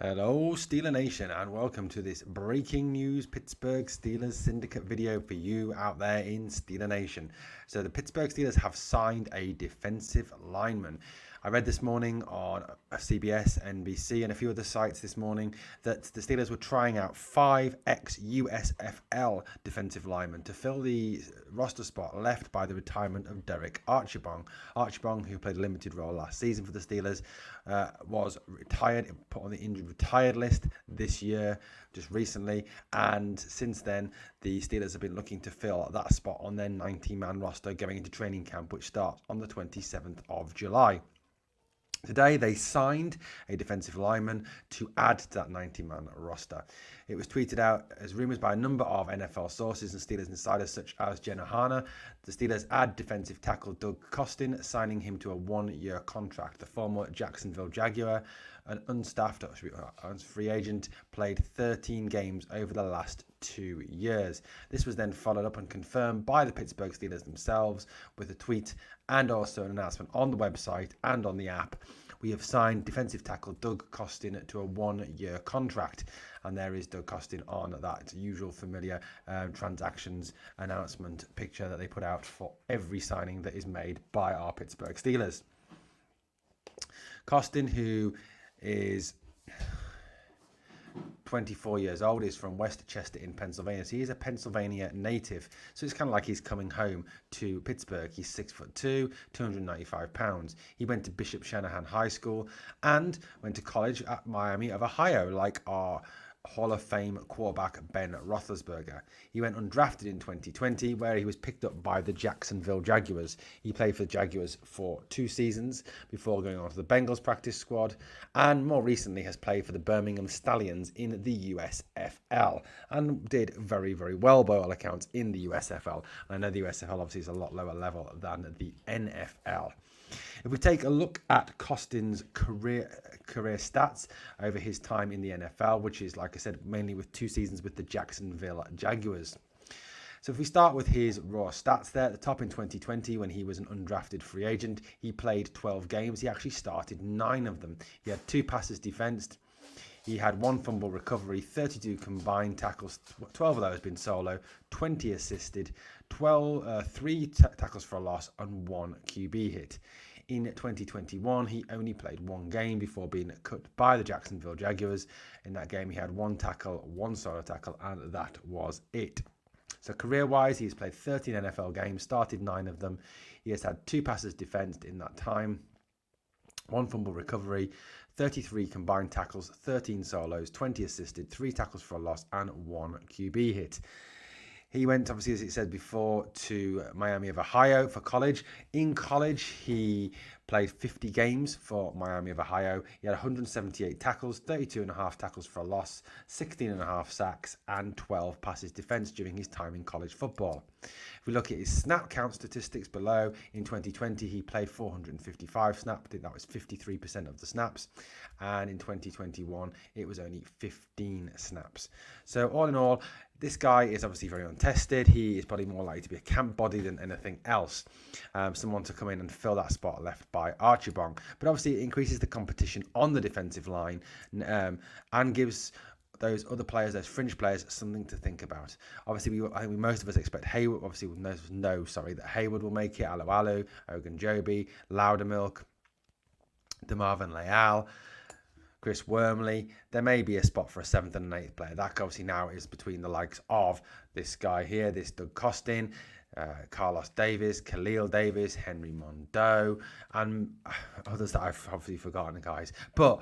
Hello, Steeler Nation, and welcome to this breaking news Pittsburgh Steelers Syndicate video for you out there in Steeler Nation. So the Pittsburgh Steelers have signed a defensive lineman. I read this morning on CBS, NBC, and a few other sites this morning that the Steelers were trying out 5 ex-USFL defensive linemen to fill the roster spot left by the retirement of Derek Archibong. Archibong, who played a limited role last season for the Steelers, was retired, put on the injured retired list this year, just recently, and since then the Steelers have been looking to fill that spot on their 90-man roster going into training camp, which starts on the 27th of July. Today, they signed a defensive lineman to add to that 90-man roster. It was tweeted out as rumours by a number of NFL sources and Steelers insiders such as Jenna Hana. The Steelers add defensive tackle Doug Costin, signing him to a 1-year contract. The former Jacksonville Jaguar, an unstaffed free agent, played 13 games over the last 2 years. This was then followed up and confirmed by the Pittsburgh Steelers themselves with a tweet and also an announcement on the website and on the app. We have signed defensive tackle Doug Costin to a 1-year contract. And there is Doug Costin on that usual familiar transactions announcement picture that they put out for every signing that is made by our Pittsburgh Steelers. Costin, who is 24 years old, is from Westchester in Pennsylvania. So he is a Pennsylvania native. So it's kind of like he's coming home to Pittsburgh. He's 6'2", 295 pounds. He went to Bishop Shanahan High School and went to college at Miami of Ohio, like our Hall of Fame quarterback Ben Roethlisberger. He went undrafted in 2020, where he was picked up by the Jacksonville Jaguars. He played for the Jaguars for 2 seasons before going on to the Bengals practice squad, and more recently has played for the Birmingham Stallions in the USFL and did very, very well by all accounts in the USFL. And I know the USFL obviously is a lot lower level than the NFL. If we take a look at Costin's career stats over his time in the NFL, which is, like I said, mainly with 2 seasons with the Jacksonville Jaguars. So if we start with his raw stats there, at the top in 2020 when he was an undrafted free agent, he played 12 games. He actually started 9 of them. He had 2 passes defensed. He had 1 fumble recovery, 32 combined tackles, 12 of those been solo, 20 assisted, 3 tackles for a loss, and 1 QB hit. In 2021, he only played 1 game before being cut by the Jacksonville Jaguars. In that game, he had 1 tackle, 1 solo tackle, and that was it. So career-wise, he's played 13 NFL games, started 9 of them. He has had 2 passes defensed in that time, 1 fumble recovery, 33 combined tackles, 13 solos, 20 assisted, 3 tackles for a loss, and 1 QB hit. He went, obviously, as it said before, to Miami of Ohio for college. In college, he played 50 games for Miami of Ohio. He had 178 tackles, 32.5 tackles for a loss, 16.5 sacks, and 12 passes defense during his time in college football. If we look at his snap count statistics below, in 2020, he played 455 snaps. I think that was 53% of the snaps. And in 2021, it was only 15 snaps. So all in all, this guy is obviously very untested. He is probably more likely to be a camp body than anything else. Someone to come in and fill that spot left by Archibong. But obviously it increases the competition on the defensive line and gives those other players, those fringe players, something to think about. Obviously, I think most of us expect Hayward. Obviously, we know that Hayward will make it. Alu, Ogunjobi, Loudermilk, DeMarvin Leal, Chris Wormley. There may be a spot for a 7th and an 8th player. That obviously now is between the likes of this guy here, this Doug Costin, Carlos Davis, Khalil Davis, Henry Mondeau, and others that I've obviously forgotten, guys. But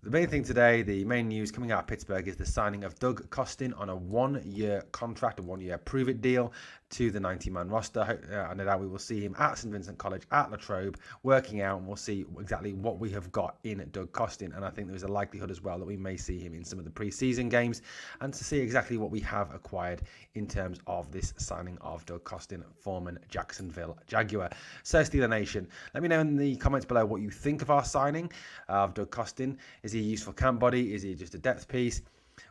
the main thing today, the main news coming out of Pittsburgh, is the signing of Doug Costin on a 1-year contract, a 1-year prove-it deal to the 90-man roster. I know that we will see him at St. Vincent College at Latrobe working out, and we'll see exactly what we have got in Doug Costin. And I think there's a likelihood as well that we may see him in some of the preseason games and to see exactly what we have acquired in terms of this signing of Doug Costin, former Jacksonville Jaguar. So Steeler Nation, let me know in the comments below what you think of our signing of Doug Costin. Is he a useful camp body? Is he just a depth piece?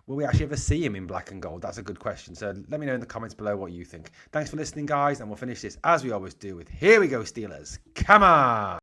Will we actually ever see him in black and gold? That's a good question. So let me know in the comments below what you think. Thanks for listening, guys. And we'll finish this as we always do with Here We Go Steelers. Come on!